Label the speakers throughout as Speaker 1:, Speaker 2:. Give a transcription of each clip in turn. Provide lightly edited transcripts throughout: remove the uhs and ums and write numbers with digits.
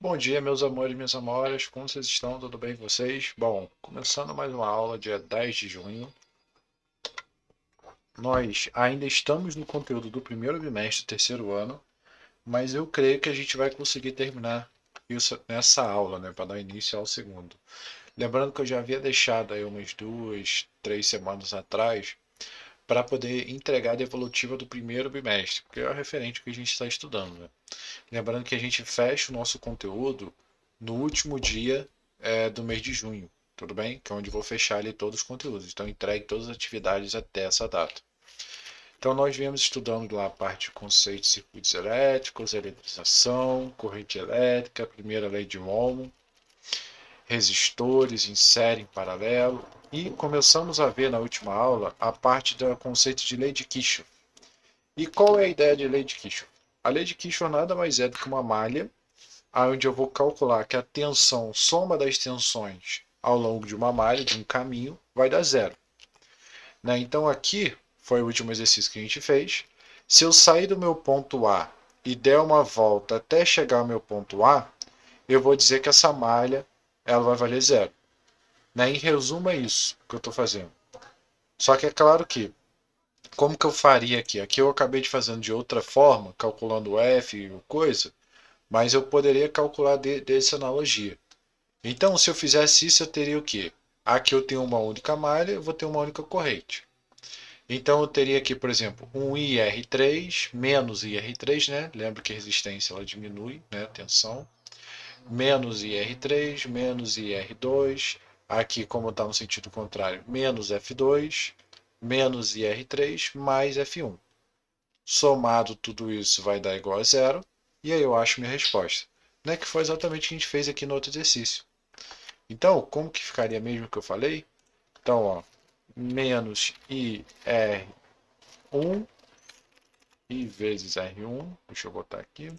Speaker 1: Bom dia, meus amores e minhas amoras, como vocês estão? Tudo bem com vocês? Bom, começando mais uma aula, dia 10 de junho. Nós ainda estamos no conteúdo do primeiro bimestre, terceiro ano, mas eu creio que a gente vai conseguir terminar isso nessa aula, né, para dar início ao segundo. Lembrando que eu já havia deixado aí umas 2, 3 semanas atrás para poder entregar a devolutiva do primeiro bimestre, porque é referente ao que a gente está estudando, né? Lembrando que a gente fecha o nosso conteúdo no último dia do mês de junho, tudo bem? Que é onde eu vou fechar ali todos os conteúdos. Então, entregue todas as atividades até essa data. Então, nós viemos estudando lá a parte de conceitos de circuitos elétricos, eletrização, corrente elétrica, primeira lei de Ohm, resistores em série em paralelo. E começamos a ver na última aula a parte do conceito de lei de Kirchhoff. E qual é a ideia de lei de Kirchhoff? A lei de Kirchhoff nada mais é do que uma malha onde eu vou calcular que a tensão, soma das tensões ao longo de uma malha, de um caminho, vai dar zero. Né? Então aqui foi o último exercício que a gente fez. Se eu sair do meu ponto A e der uma volta até chegar ao meu ponto A, eu vou dizer que essa malha ela vai valer zero. Né? Em resumo é isso que eu estou fazendo. Só que é claro que, como que eu faria aqui? Aqui eu acabei de fazendo de outra forma, calculando F e coisa, mas eu poderia calcular dessa analogia. Então, se eu fizesse isso, eu teria o quê? Aqui eu tenho uma única malha, eu vou ter uma única corrente. Então, eu teria aqui, por exemplo, um IR3 menos IR3, né? Lembra que a resistência ela diminui, né? A tensão. Menos IR3, menos IR2. Aqui, como está no sentido contrário, menos F2, menos IR3, mais F1. Somado tudo isso vai dar igual a zero. E aí eu acho minha resposta. Né? Que foi exatamente o que a gente fez aqui no outro exercício. Então, como que ficaria mesmo que eu falei? Então, ó, menos IR1 I vezes R1. Deixa eu botar aqui.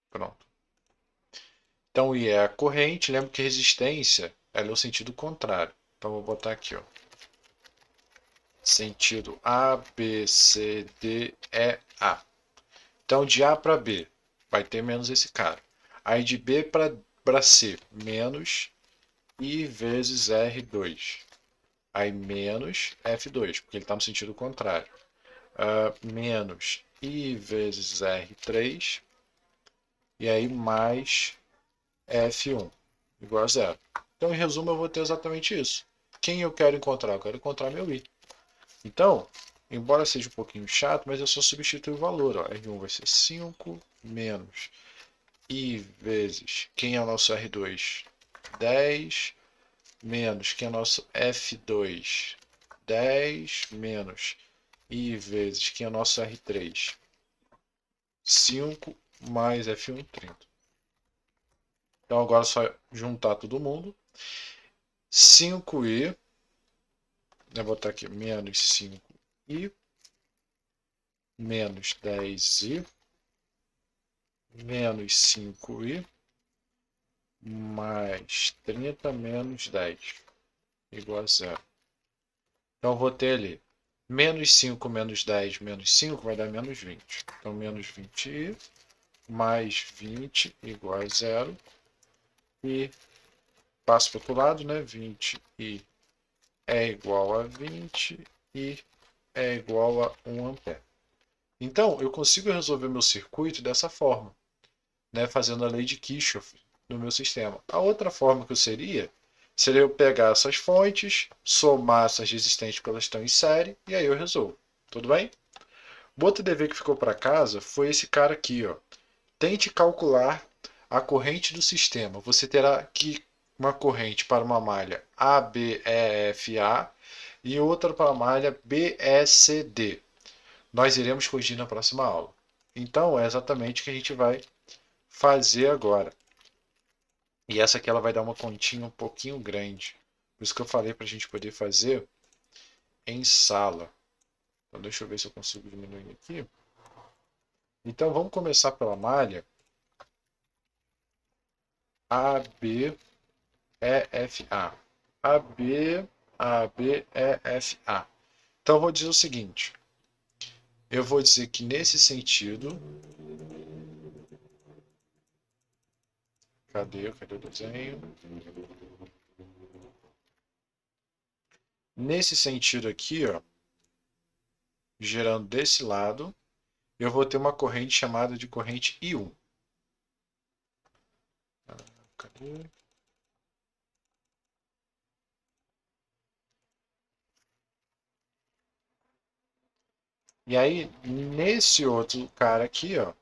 Speaker 1: Pronto. Então, I é a corrente. Lembra que resistência ela é o sentido contrário. Então, vou botar aqui, ó. Sentido A, B, C, D, E, A. Então, de A para B, vai ter menos esse cara. Aí, de B para C, menos I vezes R2. Aí, menos F2, porque ele está no sentido contrário. Menos I vezes R3. E aí, mais F1, igual a zero. Então, em resumo, eu vou ter exatamente isso. Quem eu quero encontrar? Eu quero encontrar meu I. Então, embora seja um pouquinho chato, mas eu só substituo o valor. Ó. R1 vai ser 5 menos I vezes quem é o nosso R2? 10 menos quem é o nosso F2? 10 menos I vezes quem é o nosso R3? 5 mais F1, 30. Então agora é só juntar todo mundo. 5i, vou botar aqui menos 5i, menos 10i, menos 5i, mais 30 menos 10, igual a zero. Então eu vou ter ali menos 5 menos 10 menos 5 vai dar menos 20. Então menos 20i mais 20 igual a zero. E passo para o outro lado, né? 20i é igual a 20 e é igual a 1 ampere. Então, eu consigo resolver meu circuito dessa forma, né, fazendo a lei de Kirchhoff no meu sistema. A outra forma que eu seria eu pegar essas fontes, somar essas resistentes porque elas estão em série, e aí eu resolvo. Tudo bem? O outro dever que ficou para casa foi esse cara aqui. Ó. Tente calcular a corrente do sistema. Você terá que uma corrente para uma malha ABEFA e outra para a malha BECD. Nós iremos corrigir na próxima aula. Então, é exatamente o que a gente vai fazer agora. E essa aqui ela vai dar uma continha um pouquinho grande. Por isso que eu falei para a gente poder fazer em sala. Então, deixa eu ver se eu consigo diminuir aqui. Então, vamos começar pela malha ABEFA. AB, ABEFA. Então, eu vou dizer o seguinte. Eu vou dizer que nesse sentido, cadê o desenho? Nesse sentido aqui, ó, gerando desse lado, eu vou ter uma corrente chamada de corrente I1. Cadê? E aí, nesse outro cara aqui, ó, vou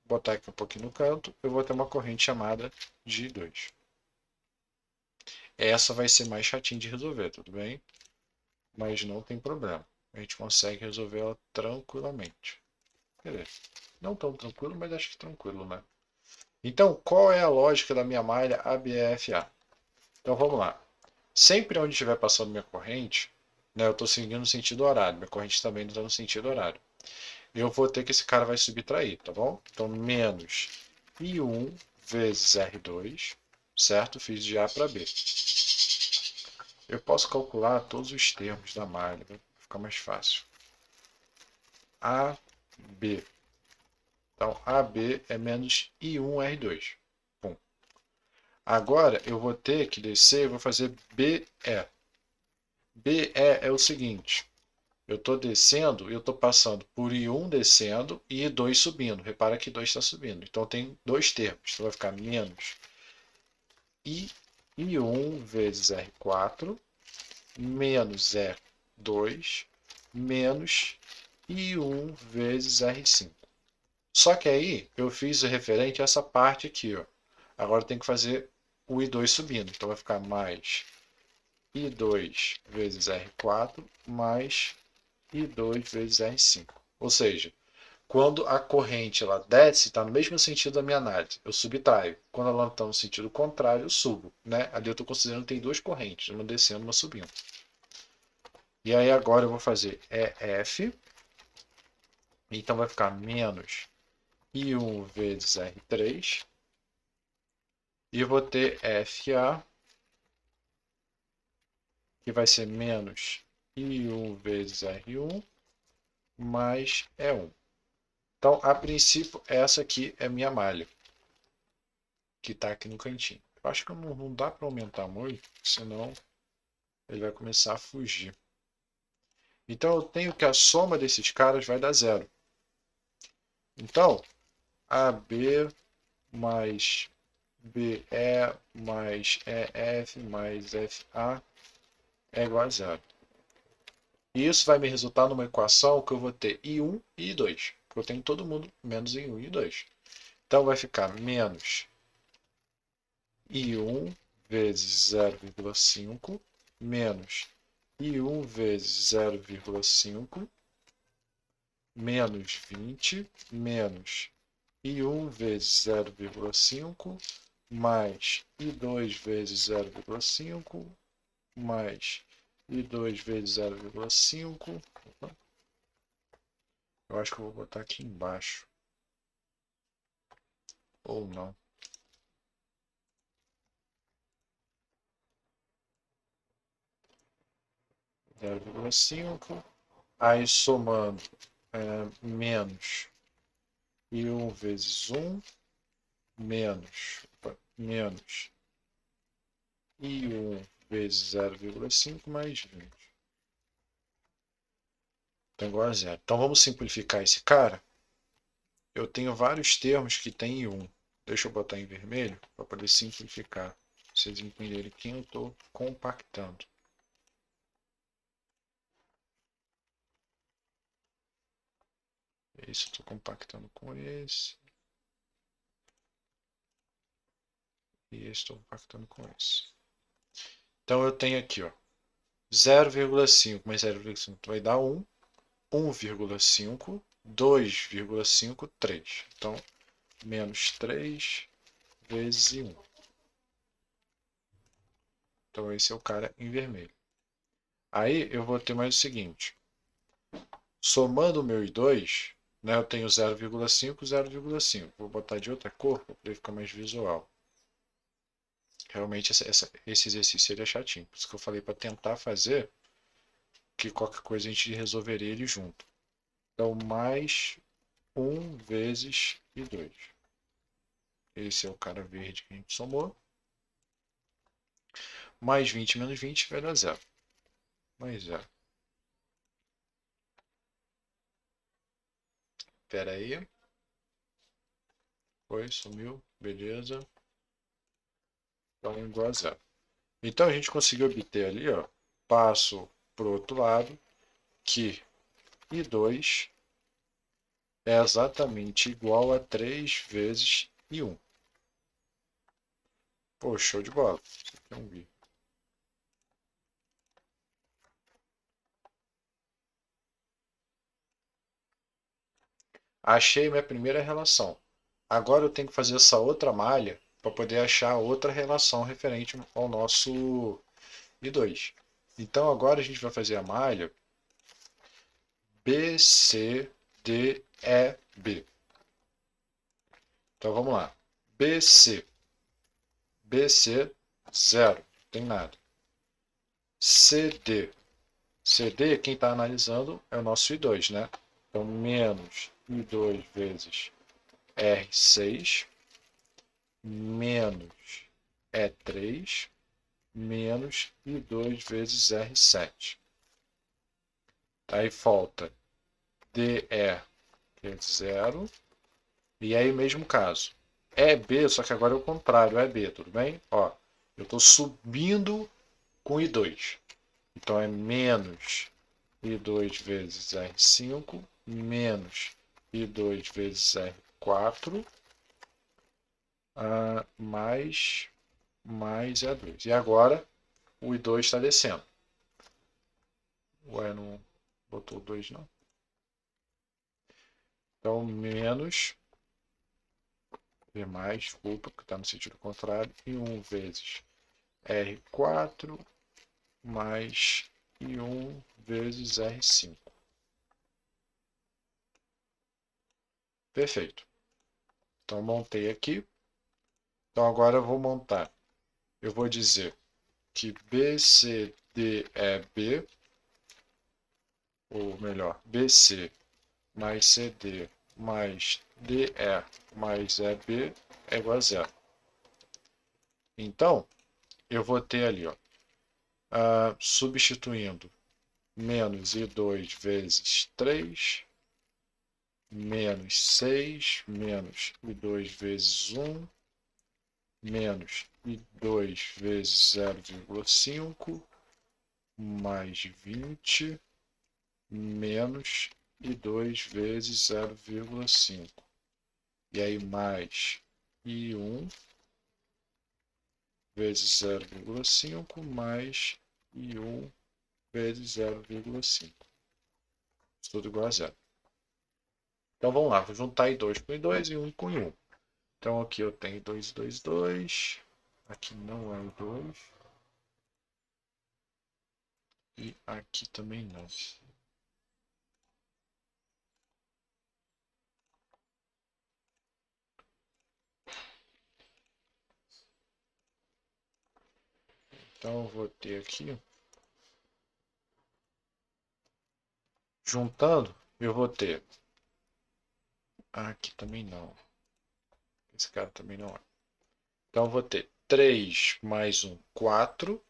Speaker 1: botar aqui um pouquinho no canto, eu vou ter uma corrente chamada de I2. Essa vai ser mais chatinha de resolver, tudo bem? Mas não tem problema. A gente consegue resolver ela tranquilamente. Beleza. Não tão tranquilo, mas acho que tranquilo, né? Então, qual é a lógica da minha malha ABFA? Então vamos lá. Sempre onde estiver passando minha corrente, né, eu estou seguindo no sentido horário, minha corrente também está no sentido horário. Eu vou ter que esse cara vai subtrair, tá bom? Então, menos I1 vezes R2, certo? Fiz de A para B. Eu posso calcular todos os termos da malha, vai ficar mais fácil. AB. Então, AB é menos I1R2. Bom. Agora, eu vou ter que descer e vou fazer BE. BE é o seguinte. Eu estou descendo e eu estou passando por I1 descendo e I2 subindo. Repara que I2 está subindo. Então tem dois termos. Então vai ficar menos I1 vezes R4 menos E2 menos I1 vezes R5. Só que aí eu fiz o referente a essa parte aqui, ó. Agora tem que fazer o I2 subindo. Então vai ficar mais I2 vezes R4 mais I2 vezes R5. Ou seja, quando a corrente ela desce, está no mesmo sentido da minha análise, eu subtraio. Quando ela está no sentido contrário, eu subo. Né? Ali eu estou considerando que tem duas correntes, uma descendo e uma subindo. E aí agora eu vou fazer EF. Então vai ficar menos I1 vezes R3. E eu vou ter FA, que vai ser menos I1 vezes R1 mais E1. Então, a princípio, essa aqui é minha malha, que está aqui no cantinho. Eu acho que não dá para aumentar muito, senão ele vai começar a fugir. Então, eu tenho que a soma desses caras vai dar zero. Então, AB mais BE mais EF mais FA é igual a zero. E isso vai me resultar numa equação que eu vou ter I1 e I2. Porque eu tenho todo mundo menos I1 e I2. Então vai ficar menos I1 vezes 0,5 menos I1 vezes 0,5 menos 20 menos I1 vezes 0,5 mais I2 vezes 0,5 mais I2 vezes 0,5. Eu acho que eu vou botar aqui embaixo. Ou não. 0,5. Aí somando menos I1 vezes 1 menos I1 vezes 0,5 mais 20. Então igual a zero. Então vamos simplificar esse cara. Eu tenho vários termos que tem I1. Deixa eu botar em vermelho para poder simplificar. Pra vocês entenderem quem eu estou compactando. Esse eu estou compactando com esse. E esse estou compactando com esse. Então eu tenho aqui, ó, 0,5 mais 0,5 vai dar 1, 1,5, 2,5, 3. Então, menos 3 vezes 1. Então, esse é o cara em vermelho. Aí, eu vou ter mais o seguinte. Somando o meu I2, né, eu tenho 0,5, 0,5. Vou botar de outra cor para poder ficar mais visual. Realmente, esse exercício seria chatinho. Por isso que eu falei para tentar fazer, que qualquer coisa a gente resolveria ele junto. Então, mais 1 vezes I2. Esse é o cara verde que a gente somou. Mais 20 menos 20 vai dar 0. Mais 0. Espera aí. Foi, sumiu. Beleza. Então, igual a 0. Então, a gente conseguiu obter ali, ó. Passo para o outro lado, que I2 é exatamente igual a 3 vezes I1. Pô, show de bola. Isso aqui é um bi. Achei minha primeira relação. Agora eu tenho que fazer essa outra malha para poder achar outra relação referente ao nosso I2. Então agora a gente vai fazer a malha BCDEB. Então vamos lá. BC. BC, 0. Não tem nada. CD. CD, quem está analisando é o nosso I2, né? Então, menos I2 vezes R6, menos E3, menos I2 vezes R7. Aí falta DE, que é 0. E aí, mesmo caso. É B, só que agora é o contrário, é B, tudo bem? Ó, eu estou subindo com I2. Então é menos I2 vezes R5, menos I2 vezes R4, mais E2. E agora o I2 está descendo. Ué, não botou o 2 não? Então menos, V mais, desculpa, que está no sentido contrário, e 1 vezes R4 mais I1 vezes R5. Perfeito. Então montei aqui. Então agora eu vou montar. Eu vou dizer que BCDEB, ou melhor, BC mais CD mais DE mais EB é igual a 0. Então, eu vou ter ali, ó, substituindo menos I2 vezes 3, menos 6, menos I2 vezes 1, menos I2 vezes 0,5, mais 20, menos I2 vezes 0,5. E aí mais I1 vezes 0,5 mais I1 vezes 0,5. Tudo igual a 0. Então vamos lá, vou juntar I2 com I2 e 1 com I1. Então aqui eu tenho 2, 2, 2. Aqui não é I2. E aqui também não. Então eu vou ter aqui, juntando, eu vou ter, aqui também não, esse cara também não é. Então eu vou ter 3 mais 1, 4,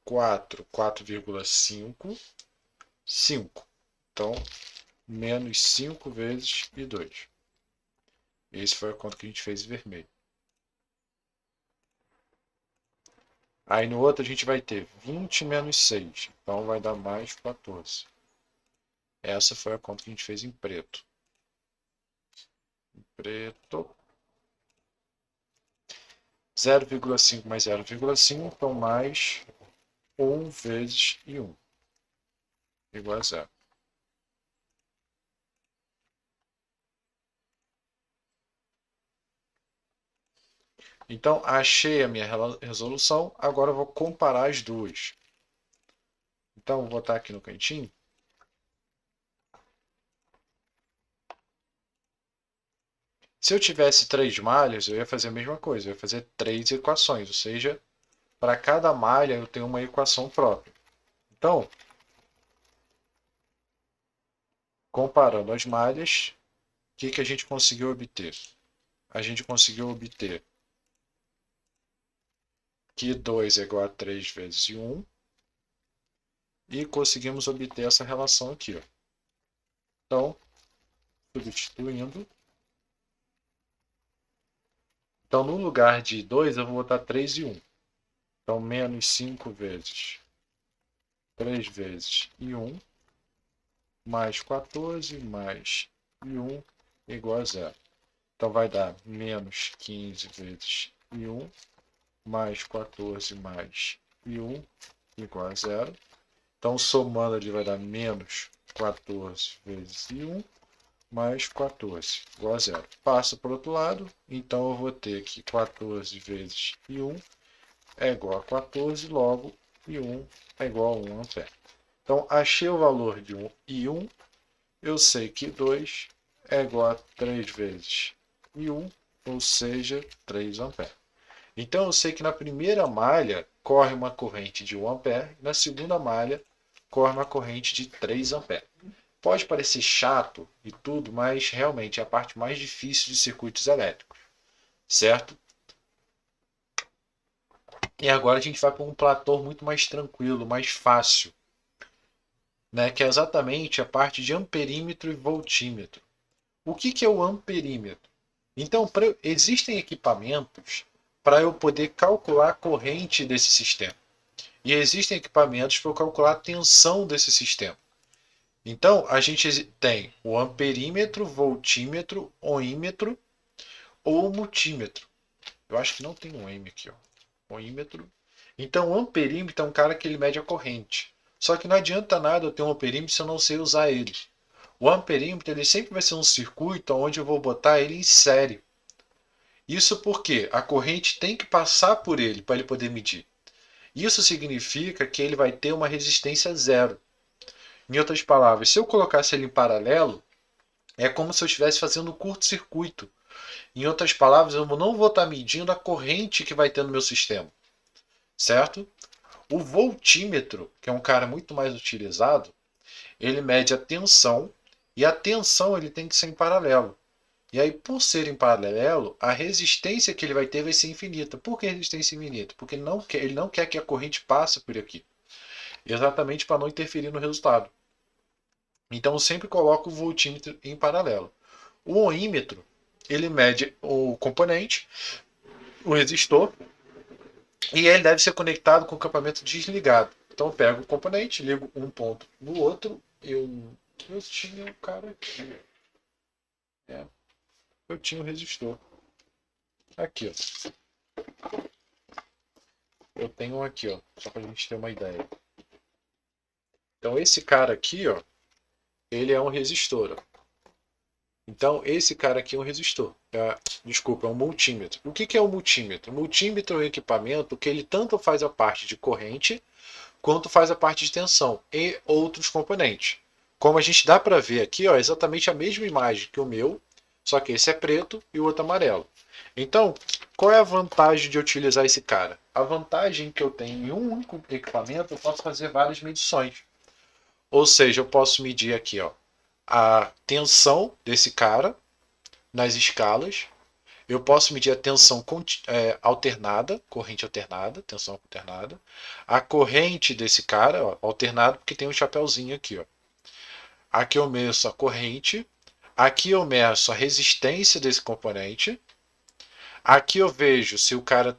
Speaker 1: 4, 4,5, 5. Então, menos 5 vezes I2. Esse foi a conta que a gente fez em vermelho. Aí no outro a gente vai ter 20 menos 6. Então vai dar mais 14. Essa foi a conta que a gente fez em preto. Preto. 0,5 mais 0,5, então mais 1 vezes I1. Igual a 0. Então, achei a minha resolução. Agora eu vou comparar as duas. Então, vou botar aqui no cantinho. Se eu tivesse 3 malhas, eu ia fazer a mesma coisa. Eu ia fazer 3 equações. Ou seja, para cada malha eu tenho uma equação própria. Então, Comparando as malhas, o que a gente conseguiu obter? A gente conseguiu obter que 2 é igual a 3 vezes 1 e conseguimos obter essa relação aqui. Ó. Então, substituindo. Então, no lugar de 2, eu vou botar 3 e 1. Então, menos 5 vezes 3 vezes e 1, mais 14, mais e 1, igual a 0. Então, vai dar menos 15 vezes e 1, mais 14, mais e 1, igual a 0. Então, somando, ele vai dar menos 14 vezes i 1, mais 14, igual a 0. Passa para o outro lado, então eu vou ter que 14 vezes i 1 é igual a 14, logo i 1 é igual a 1 ampere. Então, achei o valor de i 1, eu sei que 2 é igual a 3 vezes i 1, ou seja, 3 ampere. Então, eu sei que na primeira malha corre uma corrente de 1 ampere, na segunda malha corre uma corrente de 3 amperes. Pode parecer chato e tudo, mas realmente é a parte mais difícil de circuitos elétricos, certo? E agora a gente vai para um platô muito mais tranquilo, mais fácil, né? Que é exatamente a parte de amperímetro e voltímetro. O que é o amperímetro? Então, existem equipamentos para eu poder calcular a corrente desse sistema. E existem equipamentos para eu calcular a tensão desse sistema. Então, a gente tem o amperímetro, voltímetro, ohmímetro ou multímetro. Eu acho que não tem um M aqui, ó. Ohmímetro. Então, o amperímetro é um cara que ele mede a corrente. Só que não adianta nada eu ter um amperímetro se eu não sei usar ele. O amperímetro ele sempre vai ser um circuito onde eu vou botar ele em série. Isso porque a corrente tem que passar por ele para ele poder medir. Isso significa que ele vai ter uma resistência zero. Em outras palavras, se eu colocasse ele em paralelo, é como se eu estivesse fazendo um curto-circuito. Em outras palavras, eu não vou estar medindo a corrente que vai ter no meu sistema. Certo? O voltímetro, que é um cara muito mais utilizado, ele mede a tensão e a tensão ele tem que ser em paralelo. E aí, por ser em paralelo, a resistência que ele vai ter vai ser infinita. Por que resistência infinita? Porque ele não quer que a corrente passe por aqui. Exatamente para não interferir no resultado. Então, eu sempre coloco o voltímetro em paralelo. O ohmímetro, ele mede o componente, o resistor, e ele deve ser conectado com o campamento desligado. Então, eu pego o componente, ligo um ponto no outro. Eu tinha um cara aqui. Eu tinha o resistor. Aqui, ó. Eu tenho um aqui, ó. Só para a gente ter uma ideia. Então, esse cara aqui, ó, ele é um resistor. Ó. Então, esse cara aqui é um resistor. Desculpa, é um multímetro. O que é um multímetro? O multímetro é um equipamento que ele tanto faz a parte de corrente, quanto faz a parte de tensão e outros componentes. Como a gente dá para ver aqui, ó, é exatamente a mesma imagem que o meu, só que esse é preto e o outro amarelo. Então, qual é a vantagem de utilizar esse cara? A vantagem que eu tenho em um único equipamento, eu posso fazer várias medições. Ou seja, eu posso medir aqui, ó, a tensão desse cara nas escalas. Eu posso medir a tensão alternada, corrente alternada, tensão alternada. A corrente desse cara, ó, alternada, porque tem um chapéuzinho aqui. Ó. Aqui eu meço a corrente. Aqui eu meço a resistência desse componente. Aqui eu vejo se o cara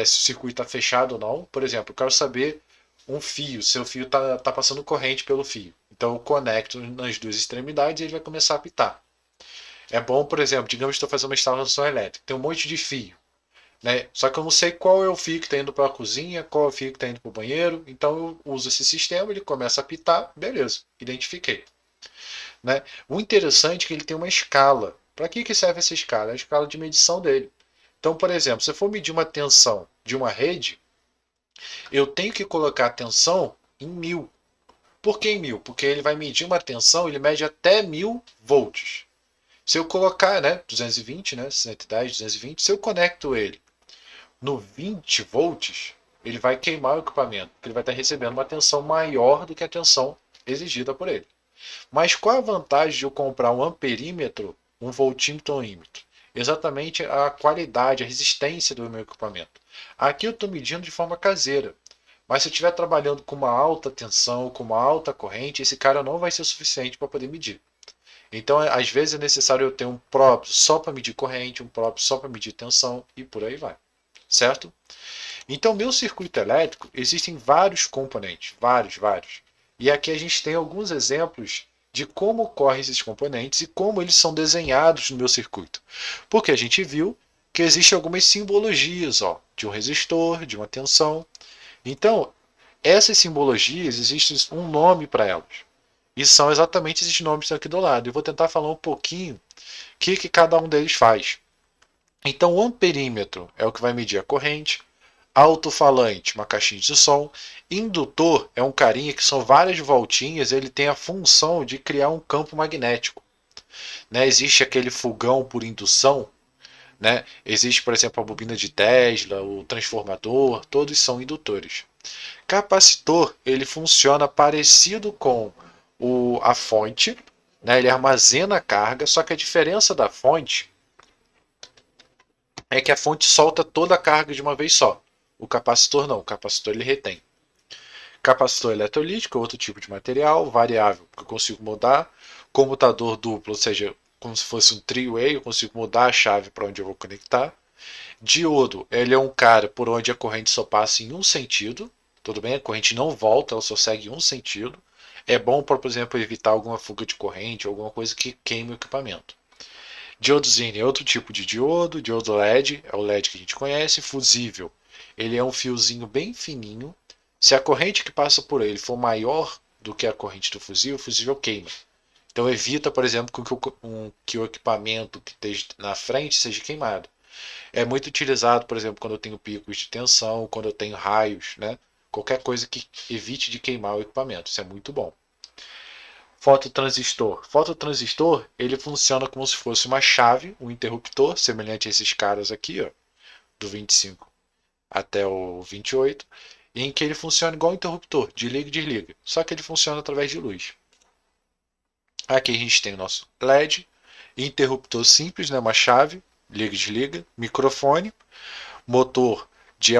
Speaker 1: se o circuito está fechado ou não. Por exemplo, eu quero saber um fio, se o fio está passando corrente pelo fio. Então eu conecto nas duas extremidades e ele vai começar a apitar. É bom, por exemplo, digamos que estou fazendo uma instalação elétrica, tem um monte de fio. Né? Só que eu não sei qual é o fio que está indo para a cozinha, qual é o fio que está indo para o banheiro. Então eu uso esse sistema, ele começa a apitar, beleza, identifiquei. Né? O interessante é que ele tem uma escala. Para que serve essa escala? É a escala de medição dele. Então, por exemplo, se eu for medir uma tensão de uma rede, eu tenho que colocar a tensão em 1000. Por que em 1000? Porque ele vai medir uma tensão, ele mede até 1000 volts. Se eu colocar, né, 220, né, 110, 220, se eu conecto ele no 20 volts, ele vai queimar o equipamento, porque ele vai estar recebendo uma tensão maior do que a tensão exigida por ele. Mas qual a vantagem de eu comprar um amperímetro, um voltímetro ou um ímetro? Exatamente a qualidade, a resistência do meu equipamento. Aqui eu estou medindo de forma caseira. Mas se eu estiver trabalhando com uma alta tensão, com uma alta corrente, esse cara não vai ser o suficiente para poder medir. Então, às vezes é necessário eu ter um próprio só para medir corrente, um próprio só para medir tensão e por aí vai. Certo? Então, meu circuito elétrico, existem vários componentes, vários. E aqui a gente tem alguns exemplos de como ocorrem esses componentes e como eles são desenhados no meu circuito. Porque a gente viu que existem algumas simbologias, ó, de um resistor, de uma tensão. Então, essas simbologias, existe um nome para elas. E são exatamente esses nomes aqui do lado. Eu vou tentar falar um pouquinho o que cada um deles faz. Então, o amperímetro é o que vai medir a corrente. Alto-falante, uma caixinha de som. Indutor é um carinha que são várias voltinhas, ele tem a função de criar um campo magnético. Né? Existe aquele fogão por indução, né? Existe, por exemplo, a bobina de Tesla, o transformador, todos são indutores. Capacitor, ele funciona parecido com a fonte, né? Ele armazena a carga, só que a diferença da fonte é que a fonte solta toda a carga de uma vez só. O capacitor não, o capacitor ele retém. Capacitor eletrolítico, outro tipo de material, variável, que eu consigo mudar. Comutador duplo, ou seja, como se fosse um three-way, eu consigo mudar a chave para onde eu vou conectar. Diodo, ele é um cara por onde a corrente só passa em um sentido, tudo bem? A corrente não volta, ela só segue um sentido. É bom para, por exemplo, evitar alguma fuga de corrente, alguma coisa que queime o equipamento. Diodozinho é outro tipo de diodo, diodo LED, é o LED que a gente conhece, fusível. Ele é um fiozinho bem fininho. Se a corrente que passa por ele for maior do que a corrente do fusível, o fusível queima. Então evita, por exemplo, que o equipamento que esteja na frente seja queimado. É muito utilizado, por exemplo, quando eu tenho picos de tensão, quando eu tenho raios, né? Qualquer coisa que evite de queimar o equipamento. Isso é muito bom. Fototransistor. Fototransistor, ele funciona como se fosse uma chave, um interruptor, semelhante a esses caras aqui, ó, do 25 até o 28, em que ele funciona igual um interruptor, de liga e desliga, só que ele funciona através de luz. Aqui a gente tem o nosso LED, interruptor simples, né, uma chave, liga e desliga, microfone, motor de,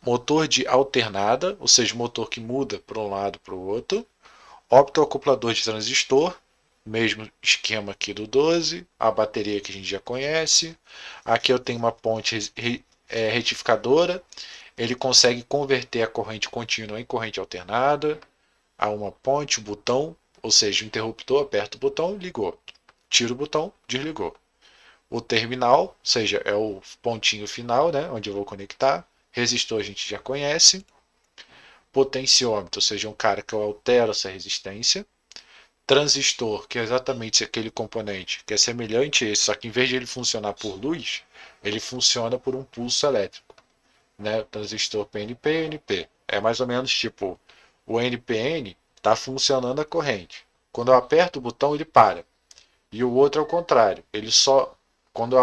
Speaker 1: motor de alternada, ou seja, motor que muda para um lado para o outro, optoacoplador de transistor, mesmo esquema aqui do 12, a bateria que a gente já conhece. Aqui eu tenho uma ponte retificadora, ele consegue converter a corrente contínua em corrente alternada. Há uma ponte, botão, ou seja, o interruptor, aperta o botão, ligou. Tira o botão, desligou. O terminal, ou seja, é o pontinho final, né, onde eu vou conectar. Resistor a gente já conhece. Potenciômetro, ou seja, um cara que eu altero essa resistência. Transistor, que é exatamente aquele componente que é semelhante a esse, só que em vez de ele funcionar por luz, ele funciona por um pulso elétrico. Né? Transistor PNP e NP. É mais ou menos tipo, o NPN está funcionando a corrente. Quando eu aperto o botão, ele para. E o outro é o contrário. Ele só, quando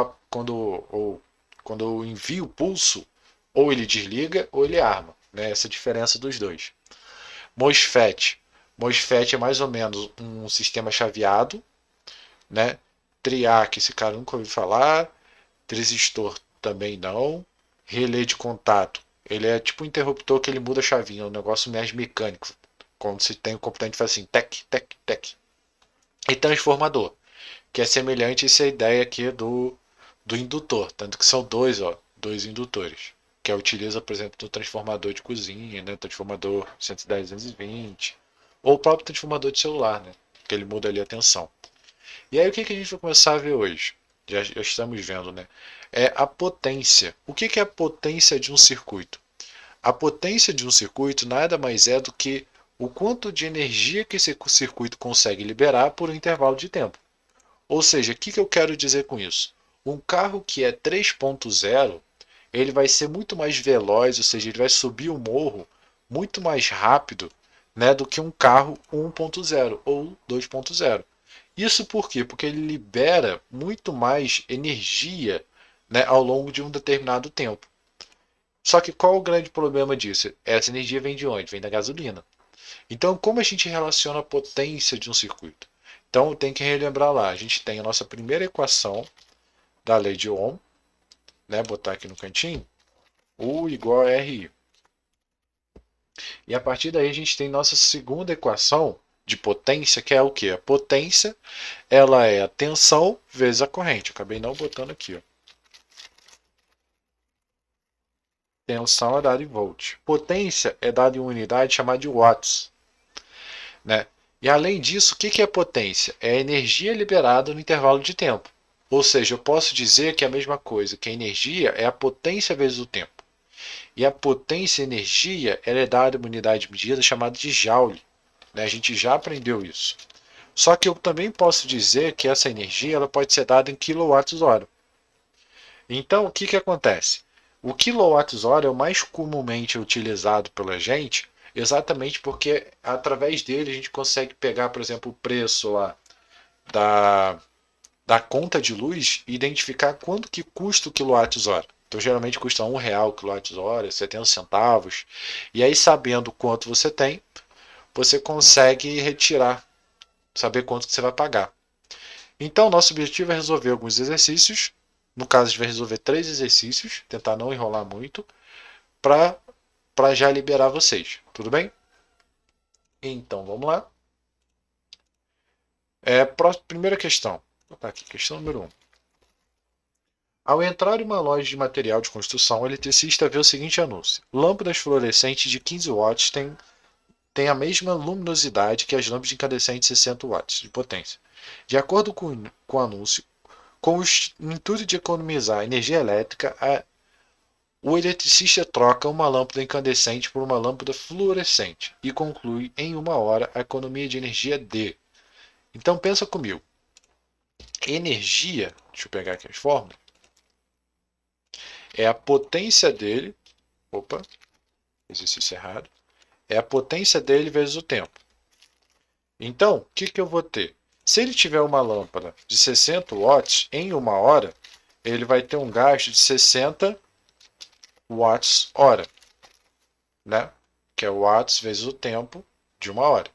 Speaker 1: eu envio o pulso, ou ele desliga ou ele arma. Né? Essa é a diferença dos dois. MOSFET. MOSFET é mais ou menos um sistema chaveado, né? Triac, esse cara nunca ouviu falar. Transistor também não. Relé de contato. Ele é tipo um interruptor que ele muda a chavinha, um negócio mais mecânico. Quando você tem o computador que faz assim, tec, tec, tec. E transformador, que é semelhante a essa ideia aqui do indutor. Tanto que são dois, ó, dois indutores. Que é utiliza, por exemplo, no transformador de cozinha, né? Transformador 110, 220. Ou o próprio transformador de celular, né? Que ele muda ali a tensão. E aí o que a gente vai começar a ver hoje? Já estamos vendo, né? É a potência. O que é a potência de um circuito? A potência de um circuito nada mais é do que o quanto de energia que esse circuito consegue liberar por um intervalo de tempo. Ou seja, o que eu quero dizer com isso? Um carro que é 3.0, ele vai ser muito mais veloz, ou seja, ele vai subir o morro muito mais rápido, né, do que um carro 1.0 ou 2.0. Isso por quê? Porque ele libera muito mais energia, né, ao longo de um determinado tempo. Só que qual o grande problema disso? Essa energia vem de onde? Vem da gasolina. Então, como a gente relaciona a potência de um circuito? Então, tem que relembrar lá. A gente tem a nossa primeira equação da lei de Ohm, né? Botar aqui no cantinho, U igual a RI. E a partir daí a gente tem nossa segunda equação de potência, que é o que? A potência, ela é a tensão vezes a corrente. Eu acabei não botando aqui, ó. Tensão é dada em volt. Potência é dada em uma unidade chamada de watts, né? E além disso, o que é potência? É a energia liberada no intervalo de tempo. Ou seja, eu posso dizer que é a mesma coisa, que a energia é a potência vezes o tempo. E a potência, energia, ela é dada em uma unidade de medida chamada de joule, né? A gente já aprendeu isso. Só que eu também posso dizer que essa energia ela pode ser dada em quilowatts-hora. Então, o que acontece? O quilowatts-hora é o mais comumente utilizado pela gente, exatamente porque através dele a gente consegue pegar, por exemplo, o preço lá da, da conta de luz e identificar quanto que custa o quilowatts-hora. Então, geralmente custa R$ 1 o quilowatts-hora, 70 centavos. E aí, sabendo quanto você tem, você consegue retirar, saber quanto que você vai pagar. Então, nosso objetivo é resolver alguns exercícios. No caso, a gente vai resolver 3 exercícios, tentar não enrolar muito, para já liberar vocês. Tudo bem? Então, vamos lá. Primeira questão. Vou botar aqui, questão número 1. Ao entrar em uma loja de material de construção, o eletricista vê o seguinte anúncio: lâmpadas fluorescentes de 15 watts têm a mesma luminosidade que as lâmpadas incandescentes de 60 watts de potência. De acordo com o anúncio, com o intuito de economizar energia elétrica, o eletricista troca uma lâmpada incandescente por uma lâmpada fluorescente e conclui em 1 hora a economia de energia D. Então pensa comigo. Energia, deixa eu pegar aqui as fórmulas, é a potência dele. Opa, exercício errado. É a potência dele vezes o tempo. Então, o que eu vou ter? Se ele tiver uma lâmpada de 60 watts em 1 hora, ele vai ter um gasto de 60 watts hora, né? Que é watts vezes o tempo de 1 hora.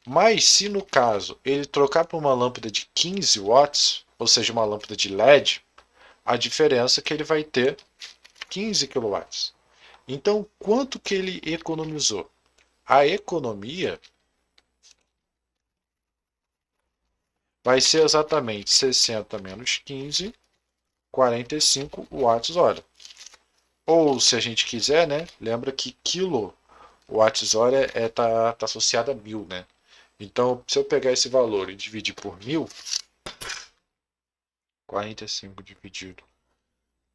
Speaker 1: Mas se no caso ele trocar por uma lâmpada de 15 watts, ou seja, uma lâmpada de LED, a diferença é que ele vai ter 15 quilowatts. Então, quanto que ele economizou? A economia vai ser exatamente 60 menos 15, 45 watts hora. Ou, se a gente quiser, né? Lembra que watts hora tá associado a 1000, né? Então, se eu pegar esse valor e dividir por 1000, 45 dividido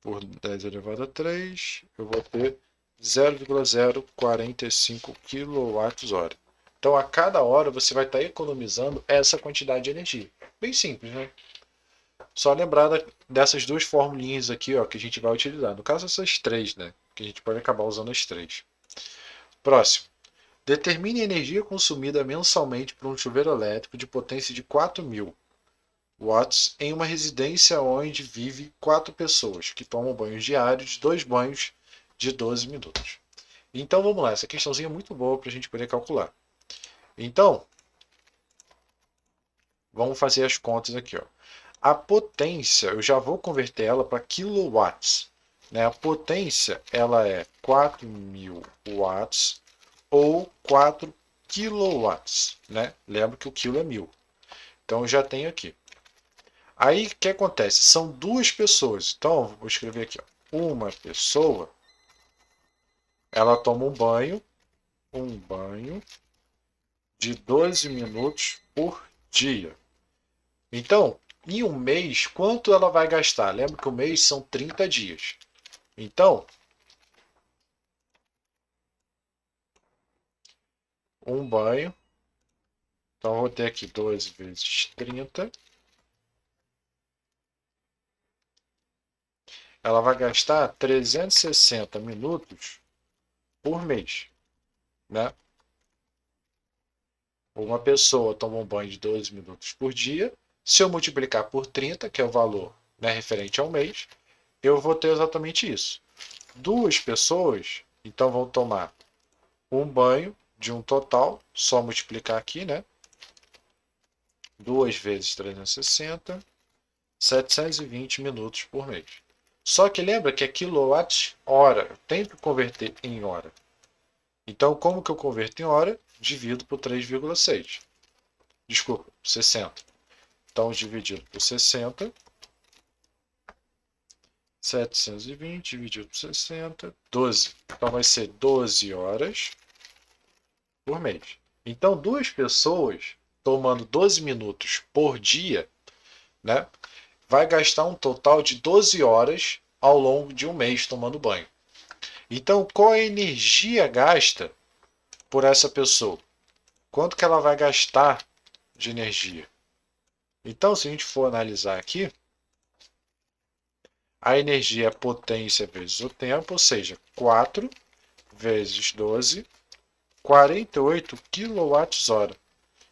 Speaker 1: por 10 elevado a 3, eu vou ter 0,045 kWh. Então, a cada hora você vai estar economizando essa quantidade de energia. Bem simples, né? Só lembrar dessas duas formulinhas aqui, ó, que a gente vai utilizar. No caso, essas três, né? Que a gente pode acabar usando as três. Próximo. Determine a energia consumida mensalmente por um chuveiro elétrico de potência de 4.000 watts em uma residência onde vive 4 pessoas, que tomam banhos diários, 2 banhos de 12 minutos. Então vamos lá, essa questãozinha é muito boa para a gente poder calcular. Então, vamos fazer as contas aqui. Ó. A potência, eu já vou converter ela para quilowatts. Né? A potência ela é 4.000 watts ou 4 quilowatts. Né? Lembra que o quilo é 1000. Então eu já tenho aqui. Aí o que acontece? São duas pessoas. Então, vou escrever aqui. Ó. Uma pessoa, ela toma um banho de 12 minutos por dia. Então, em um mês, quanto ela vai gastar? Lembra que o mês são 30 dias. Então, um banho. Então, eu vou ter aqui 12 vezes 30. Ela vai gastar 360 minutos por mês, né? Uma pessoa toma um banho de 12 minutos por dia. Se eu multiplicar por 30, que é o valor, né, referente ao mês, eu vou ter exatamente isso. Duas pessoas, então, vão tomar um banho de um total, só multiplicar aqui, né? 2 vezes 360, 720 minutos por mês. Só que lembra que é quilowatt-hora, eu tenho que converter em hora. Então, como que eu converto em hora? Divido por 3,6. Desculpa, 60. Então, dividido por 60, 720 dividido por 60, 12. Então, vai ser 12 horas por mês. Então, duas pessoas tomando 12 minutos por dia, né, vai gastar um total de 12 horas ao longo de um mês tomando banho. Então, qual é a energia gasta por essa pessoa? Quanto que ela vai gastar de energia? Então, se a gente for analisar aqui, a energia é potência vezes o tempo, ou seja, 4 vezes 12, 48 kWh.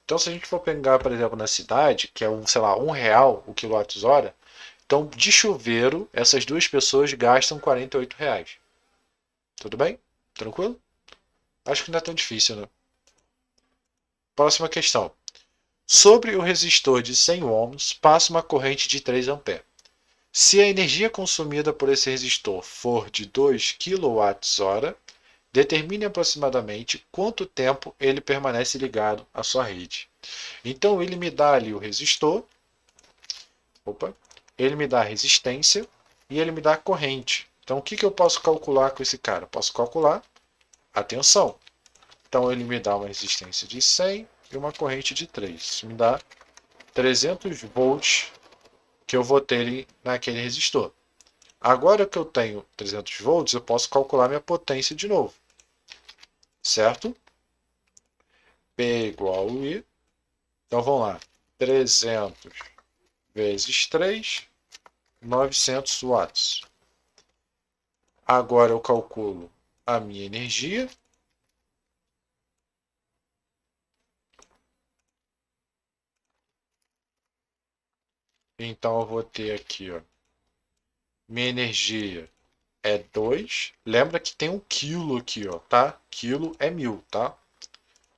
Speaker 1: Então, se a gente for pegar, por exemplo, na cidade, que é sei lá, R$ 1 o quilowatt-hora, então de chuveiro, essas duas pessoas gastam R$ 48. Tudo bem? Tranquilo? Acho que não é tão difícil, né? Próxima questão. Sobre o resistor de 100 ohms, passa uma corrente de 3 A. Se a energia consumida por esse resistor for de 2 kWh, determine aproximadamente quanto tempo ele permanece ligado à sua rede. Então ele me dá ali o resistor, ele me dá a resistência e ele me dá a corrente. Então o que eu posso calcular com esse cara? Eu posso calcular a tensão. Então ele me dá uma resistência de 100 e uma corrente de 3. Isso me dá 300 volts que eu vou ter naquele resistor. Agora que eu tenho 300 volts, eu posso calcular minha potência de novo. Certo? P igual a I. Então vamos lá. 300 vezes 3, 900 watts. Agora eu calculo a minha energia. Então eu vou ter aqui, ó, minha energia é 2. Lembra que tem um quilo aqui, ó, tá? Quilo é 1000, tá?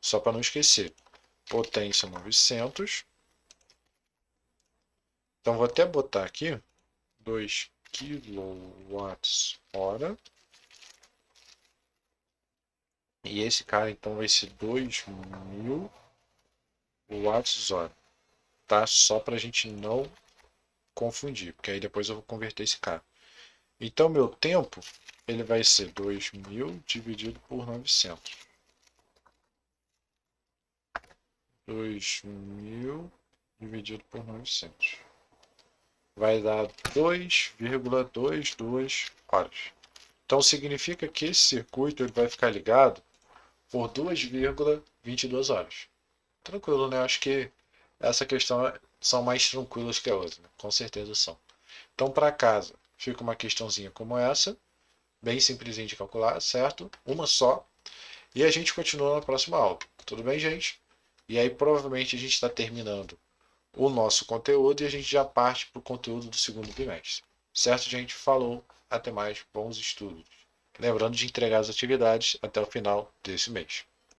Speaker 1: Só para não esquecer. Potência 900. Então vou até botar aqui 2 kWh. E esse cara então vai ser 2000 watts-hora, tá? Só para a gente não confundir, porque aí depois eu vou converter esse cara. Então meu tempo ele vai ser 2000 dividido por 900. 2000 dividido por 900. Vai dar 2,22 horas. Então significa que esse circuito ele vai ficar ligado por 2,22 horas. Tranquilo, né? Acho que essa questão são mais tranquilas que a outra, né? Com certeza são. Então, para casa, fica uma questãozinha como essa, bem simplesinha de calcular, certo? Uma só. E a gente continua na próxima aula. Tudo bem, gente? E aí, provavelmente, a gente está terminando o nosso conteúdo e a gente já parte para o conteúdo do segundo bimestre. Certo, gente? Falou. Até mais. Bons estudos. Lembrando de entregar as atividades até o final desse mês.